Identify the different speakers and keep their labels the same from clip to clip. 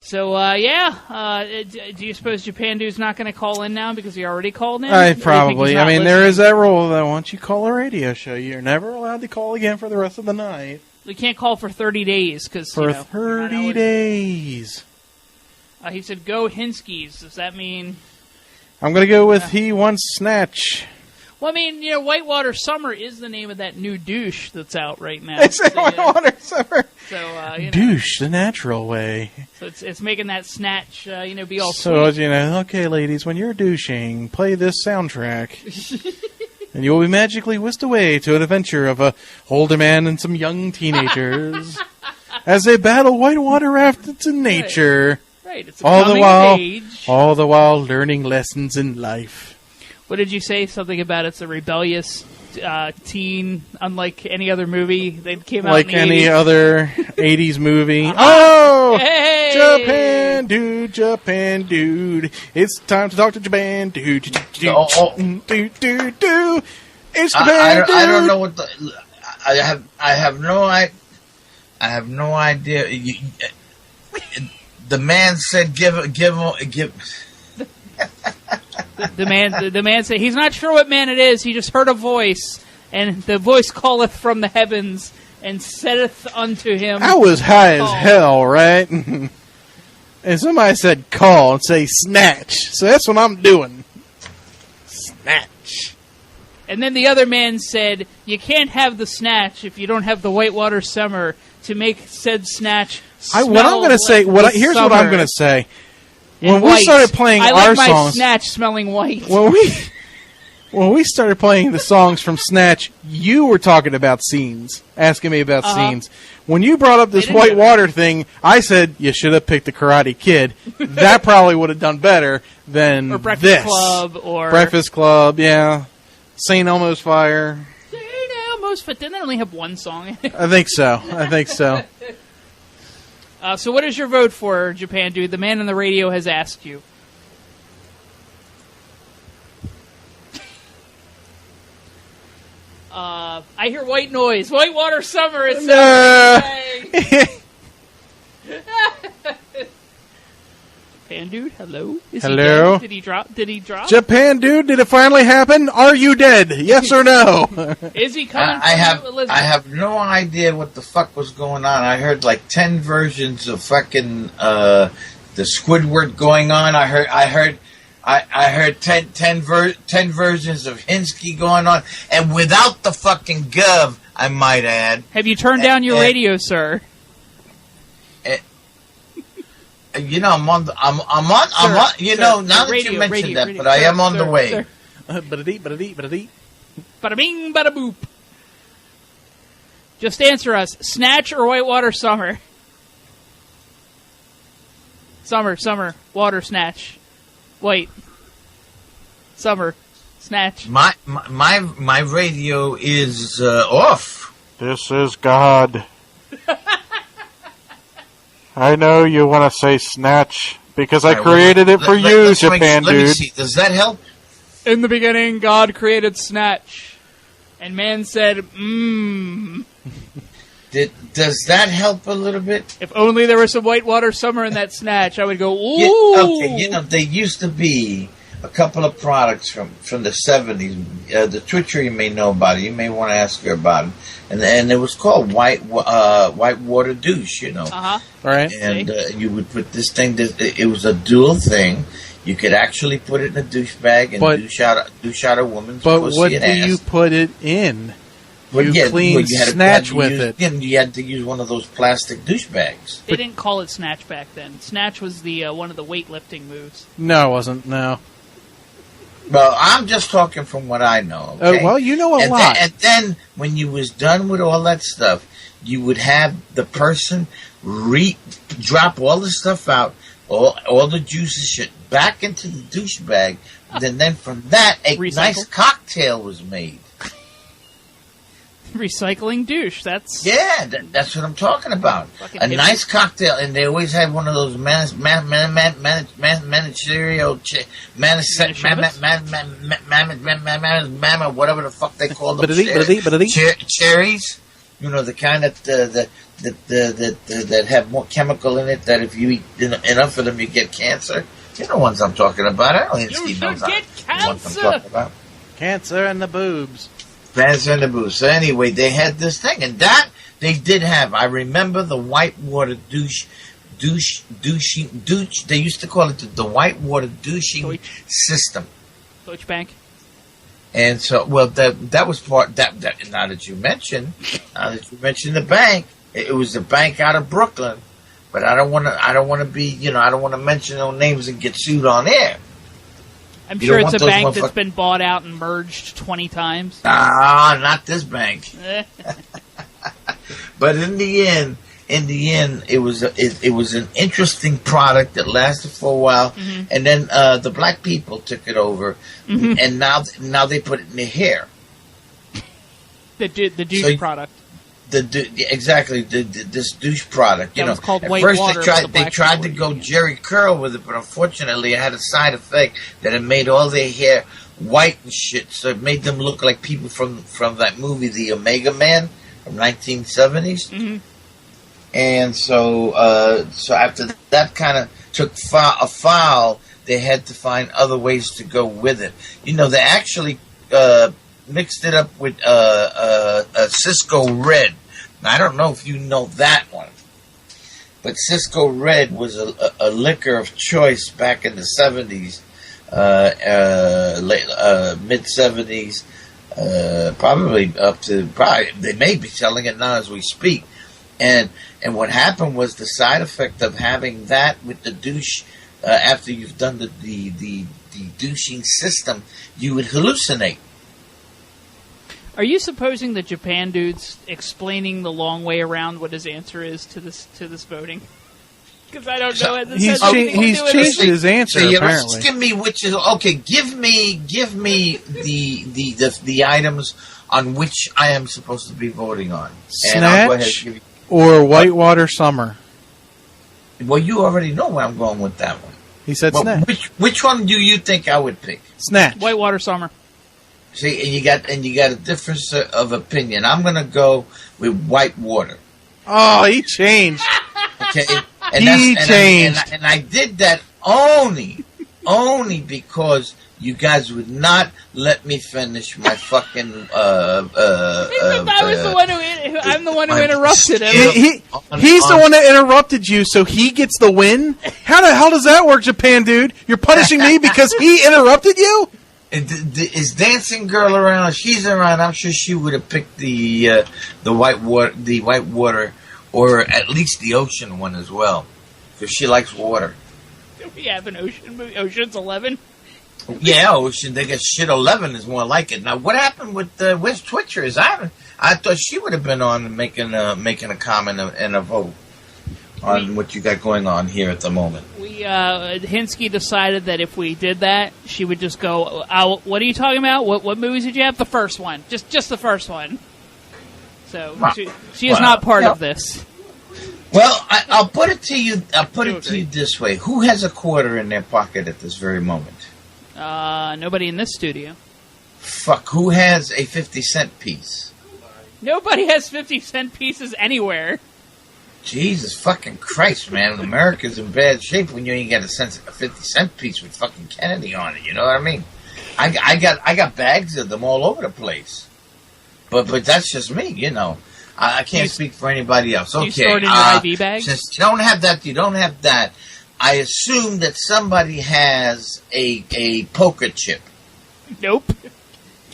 Speaker 1: So, do you suppose JaPaNDude's not going to call in now because he already called in?
Speaker 2: Probably. I mean, there is that rule that once you call a radio show, you're never allowed to call again for the rest of the night.
Speaker 1: We can't call for 30 days because,
Speaker 2: For 30 days.
Speaker 1: He said, go Hinskies. Does that mean...
Speaker 2: I'm going to go with he wants Snatch.
Speaker 1: Well, I mean, Whitewater Summer is the name of that new douche that's out right now.
Speaker 2: It's Whitewater Summer.
Speaker 1: So,
Speaker 2: douche, the natural way.
Speaker 1: So it's making that Snatch, be all
Speaker 2: so,
Speaker 1: sweet.
Speaker 2: Okay, ladies, when you're douching, play this soundtrack. And you will be magically whisked away to an adventure of a older man and some young teenagers as they battle whitewater rafts in nature.
Speaker 1: Right. It's a coming of age.
Speaker 2: All the while learning lessons in life.
Speaker 1: What did you say? Something about it's a rebellious teen, unlike any other movie that came out
Speaker 2: like
Speaker 1: in the
Speaker 2: any
Speaker 1: 80s.
Speaker 2: other 80s movie.
Speaker 1: Uh-huh.
Speaker 2: Oh!
Speaker 1: Hey!
Speaker 2: JaPaNDude. It's time to talk to JaPaNDude. It's JaPaNDude.
Speaker 3: I don't know what I have no idea. The man said give.
Speaker 1: The man said he's not sure what man it is. He just heard a voice, and the voice calleth from the heavens and saith unto him.
Speaker 2: I was high as hell, right? And somebody said call and say snatch. So that's what I'm doing. Snatch.
Speaker 1: And then the other man said, you can't have the snatch if you don't have the Whitewater Summer to make said snatch smell
Speaker 2: What I'm going to say, here's what I'm going to say. When we started playing our
Speaker 1: my
Speaker 2: songs,
Speaker 1: Snatch smelling white.
Speaker 2: When we started playing the songs from Snatch, you were talking about scenes, asking me about scenes. When you brought up this Whitewater thing, I said you should have picked the Karate Kid. That probably would have done better than
Speaker 1: or Breakfast
Speaker 2: this.
Speaker 1: Club or
Speaker 2: Breakfast Club, yeah. St. Elmo's Fire.
Speaker 1: St. Elmo's Fire. Didn't they only have one song?
Speaker 2: I think so.
Speaker 1: So what is your vote for, JaPaNDude? The man on the radio has asked you. I hear white noise. Whitewater Summer is JaPaNDude, hello?
Speaker 2: Hello?
Speaker 1: Did he drop?
Speaker 2: JaPaNDude, did it finally happen? Are you dead? Yes or no?
Speaker 1: Is he coming?
Speaker 3: I have no idea what the fuck was going on. I heard like 10 versions of fucking the Squidward going on. I heard 10 versions of Hinsky going on, and without the fucking gov, I might add.
Speaker 1: Have you turned down your radio, sir?
Speaker 3: I'm on. You know, now that you mentioned that, but I am on the way.
Speaker 2: Bada-dee.
Speaker 1: Bada bing, bada boop. Just answer us: Snatch or Whitewater Summer? Summer, water snatch. White. Summer, snatch.
Speaker 3: My radio is off.
Speaker 2: This is God. I know you want to say snatch because I created it for you, JaPaNDude.
Speaker 3: Let me see. Does that help?
Speaker 1: In the beginning, God created snatch, and man said,
Speaker 3: Does that help a little bit?
Speaker 1: If only there was some Whitewater Summer in that snatch, I would go, ooh.
Speaker 3: Okay, there used to be a couple of products from the 70s. The Twitcher, you may know about it. You may want to ask her about it. And it was called Whitewater Douche,
Speaker 1: Uh-huh.
Speaker 2: Right.
Speaker 3: And you would put this thing, it was a dual thing. You could actually put it in a douche bag and douche out a woman's pussy and ass. But what do
Speaker 2: you put it in? You clean snatch with it.
Speaker 3: You had to use one of those plastic douche bags.
Speaker 1: They didn't call it snatch back then. Snatch was the one of the weightlifting moves.
Speaker 2: No, it wasn't. No.
Speaker 3: Well, I'm just talking from what I know. Okay?
Speaker 2: Well, you know a lot.
Speaker 3: And then, when you was done with all that stuff, you would have the person drop all the stuff out, all the juices shit back into the douche bag. And then from that, a nice cocktail was made.
Speaker 1: Recycling douche. That's
Speaker 3: that's what I'm talking about. A nice cocktail, and they always have one of those whatever the fuck they call them. Cherries. You know, the kind that have more chemical in it. That if you eat enough of them, you get cancer. You know ones I'm talking about. I don't think
Speaker 1: You
Speaker 3: Steve
Speaker 1: should
Speaker 3: knows
Speaker 1: get
Speaker 3: the ones I'm
Speaker 1: cancer.
Speaker 3: talking about.
Speaker 2: Cancer and the boobs.
Speaker 3: Cancer and the booze. So anyway, they had this thing, and that they did have. I remember the whitewater douche. They used to call it the whitewater douching system.
Speaker 1: Deutsche Bank.
Speaker 3: And so, well, that was part that. Now that you mention the bank, it was the bank out of Brooklyn. But I don't want to. I don't want to be. I don't want to mention no names and get sued on air.
Speaker 1: I'm sure it's a bank that's been bought out and merged 20 times.
Speaker 3: Ah, not this bank. But in the end, it was an interesting product that lasted for a while, and then the black people took it over, and now they put it in their hair. The douche product. This douche product.
Speaker 1: That was called
Speaker 3: at
Speaker 1: white
Speaker 3: first
Speaker 1: water.
Speaker 3: they tried to go Jerry Curl with it, but unfortunately, it had a side effect that it made all their hair white and shit. So it made them look like people from that movie, The Omega Man, from 1970s. And so after that kind of took a foul, they had to find other ways to go with it. They actually mixed it up with a Cisco Red. Now, I don't know if you know that one, but Cisco Red was a liquor of choice back in the 70s, mid 70s, probably they may be selling it now as we speak. And what happened was the side effect of having that with the douche after you've done the douching system, you would hallucinate.
Speaker 1: Are you supposing that JaPaNdude's explaining the long way around what his answer is to this voting? Because I don't know.
Speaker 2: He's changed his answer.
Speaker 3: So
Speaker 2: apparently,
Speaker 3: give me which is okay. Give me the items on which I am supposed to be voting on.
Speaker 2: Snatch
Speaker 3: and I'll go ahead and give you,
Speaker 2: or Whitewater Summer.
Speaker 3: Well, you already know where I'm going with that one.
Speaker 2: He said Snatch.
Speaker 3: Which one do you think I would pick?
Speaker 2: Snatch.
Speaker 1: Whitewater Summer.
Speaker 3: See, and you got a difference of opinion. I'm going to go with Whitewater.
Speaker 2: Oh, he changed.
Speaker 3: Okay,
Speaker 2: He changed.
Speaker 3: And I did that only because you guys would not let me finish my fucking. I'm
Speaker 1: the one who interrupted him.
Speaker 2: He's the one that interrupted you, so he gets the win. How the hell does that work, Japan Dude? You're punishing me because he interrupted you?
Speaker 3: Is Dancing Girl around? She's around. I'm sure she would have picked the white water, or at least the ocean one as well, because she likes water.
Speaker 1: Do we have an ocean movie? Ocean's 11.
Speaker 3: Yeah, Ocean. They got shit. 11 is more like it. Now, what happened with where's Twitcher? I thought she would have been on making a comment and a vote on what you got going on here at the moment.
Speaker 1: Hinsky decided that if we did that, she would just go, what are you talking about? What movies did you have? The first one. Just the first one. So she is not part of this.
Speaker 3: Well, I'll put it to you. To you this way: who has a quarter in their pocket at this very moment?
Speaker 1: Nobody in this studio.
Speaker 3: Fuck. Who has a 50-cent piece?
Speaker 1: Nobody has 50-cent pieces anywhere.
Speaker 3: Jesus fucking Christ, man! America's in bad shape when you ain't got a 50-cent piece with fucking Kennedy on it. You know what I mean? I got bags of them all over the place. But that's just me, you know. I can't speak for anybody else. Okay,
Speaker 1: you stored in your IV bags?
Speaker 3: Since you don't have that. I assume that somebody has a poker chip.
Speaker 1: Nope.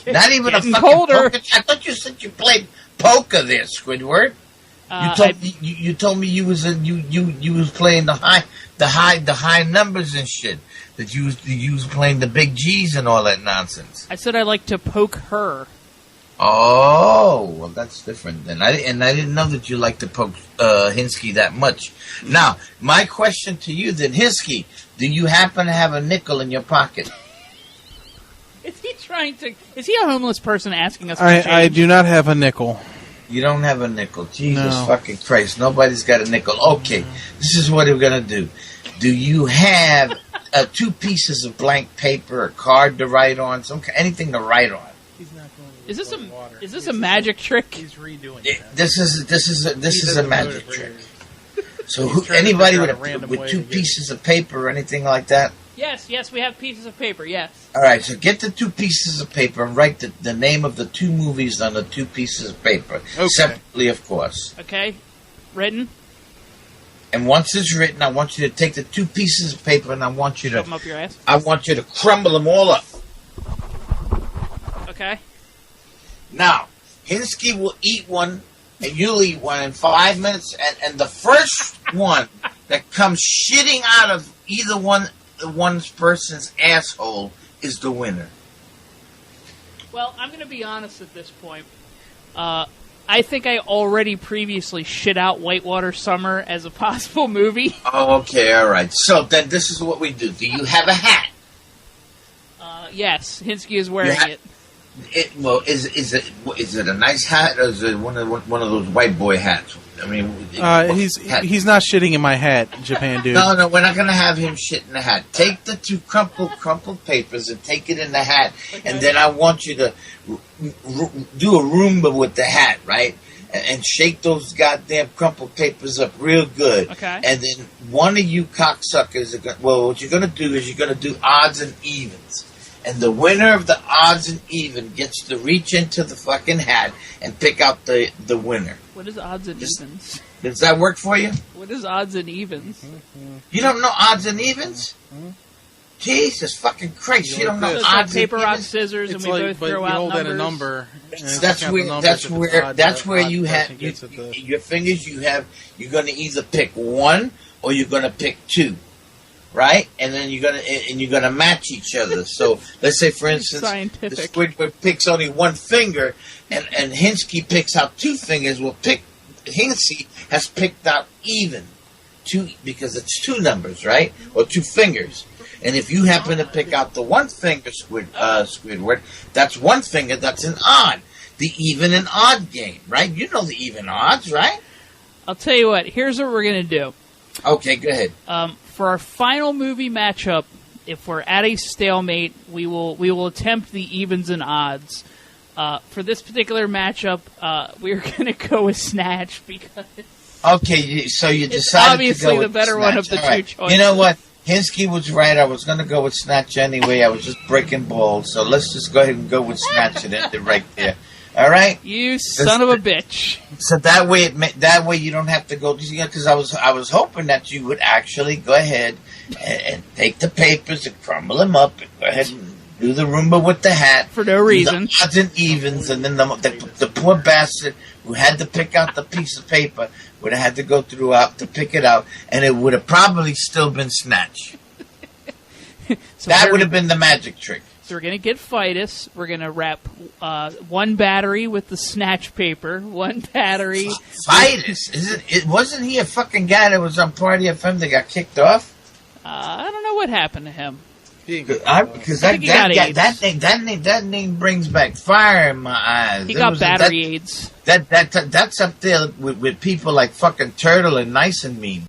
Speaker 3: Not even a fucking
Speaker 1: colder.
Speaker 3: Poker chip. I thought you said you played poker there, Squidward. You told me you was playing the high numbers and shit. That you was playing the big G's and all that nonsense.
Speaker 1: I said I like to poke her.
Speaker 3: Oh, well, that's different then. I didn't know that you like to poke Hinsky that much. Now, my question to you then, Hinsky, do you happen to have a nickel in your pocket?
Speaker 1: Is he a homeless person asking us for change?
Speaker 2: I do not have a nickel.
Speaker 3: You don't have a nickel. Jesus
Speaker 2: No.
Speaker 3: fucking Christ. Nobody's got a nickel. Okay, this is what we're going to do. Do you have 2 pieces of blank paper, a card to write on, anything to write on?
Speaker 2: He's not going to
Speaker 1: Is this a magic trick?
Speaker 2: He's redoing
Speaker 3: This is a magic trick. So anybody with two pieces of paper or anything like that?
Speaker 1: Yes, we have pieces of paper, yes.
Speaker 3: All right, so get the 2 pieces of paper and write the name of the 2 movies on the 2 pieces of paper.
Speaker 2: Okay.
Speaker 3: Separately, of course.
Speaker 1: Okay. Written?
Speaker 3: And once it's written, I want you to take the 2 pieces of paper and I want you to...
Speaker 1: Shove them up your ass?
Speaker 3: I want you to crumble them all up.
Speaker 1: Okay.
Speaker 3: Now, Hinsky will eat one and you'll eat one in 5 minutes, and the first one that comes shitting out of either one person's asshole is the winner.
Speaker 1: Well, I'm going to be honest at this point. I think I already previously shit out Whitewater Summer as a possible movie.
Speaker 3: Oh, okay, all right. So then this is what we do. Do you have a hat?
Speaker 1: Yes, Hinsky is wearing it.
Speaker 3: Is it a nice hat, or is it one of those white boy hats? I mean,
Speaker 2: he's not shitting in my hat, JaPaNDude.
Speaker 3: No, we're not going to have him shit in the hat. Take the 2 crumpled papers and take it in the hat, and then I want you to do a Roomba with the hat, right? And shake those goddamn crumpled papers up real good.
Speaker 1: Okay.
Speaker 3: And then one of you cocksuckers what you're going to do is you're going to do odds and evens. And the winner of the odds and even gets to reach into the fucking hat and pick out the winner.
Speaker 1: What is odds and evens?
Speaker 3: Does that work for you?
Speaker 1: What is odds and evens?
Speaker 3: You don't know odds and evens? Jesus fucking Christ! You don't know
Speaker 1: So
Speaker 3: odds
Speaker 1: paper,
Speaker 3: and
Speaker 1: rock,
Speaker 3: evens?
Speaker 1: scissors, and we both throw out
Speaker 2: hold
Speaker 1: numbers.
Speaker 2: at a number.
Speaker 3: That's where you have your fingers. You're going to either pick 1 or you're going to pick 2. Right, and then you're gonna match each other. So let's say, for instance, the Squidward picks only 1 finger, and Hinsky picks out 2 fingers. Well, Hinsky has picked out even 2 because it's 2 numbers, right, or 2 fingers. And if you happen to pick out the 1 finger Squidward, that's 1 finger. That's an odd. The even and odd game, right? You know the even odds, right?
Speaker 1: I'll tell you what. Here's what we're gonna do.
Speaker 3: Okay, go ahead.
Speaker 1: For our final movie matchup, if we're at a stalemate, we will attempt the evens and odds. For this particular matchup, we're going to go with Snatch because.
Speaker 3: Okay, so you decided to go with
Speaker 1: It's obviously the better
Speaker 3: Snatch.
Speaker 1: one of the 2 choices.
Speaker 3: You know what? Hinsky was right. I was going to go with Snatch anyway. I was just breaking balls. So let's just go ahead and go with Snatch and end it right there. All right,
Speaker 1: you son of a bitch.
Speaker 3: So that way you don't have to go, because I was hoping that you would actually go ahead and take the papers and crumble them up and go ahead and do the Roomba with the hat
Speaker 1: for no reason.
Speaker 3: The odds and evens, and then the poor bastard who had to pick out the piece of paper would have had to go throughout to pick it out, and it would have probably still been Snatch. That would have been the magic trick.
Speaker 1: So we're going to get Fidus. We're going to wrap 1 battery with the Snatch paper. 1 battery.
Speaker 3: Fidus? Wasn't he a fucking guy that was on Party FM that got kicked off?
Speaker 1: I don't know what happened to him.
Speaker 3: Because that name brings back fire in my eyes.
Speaker 1: He got battery AIDS.
Speaker 3: That's up there with people like fucking Turtle and Nice and Mean.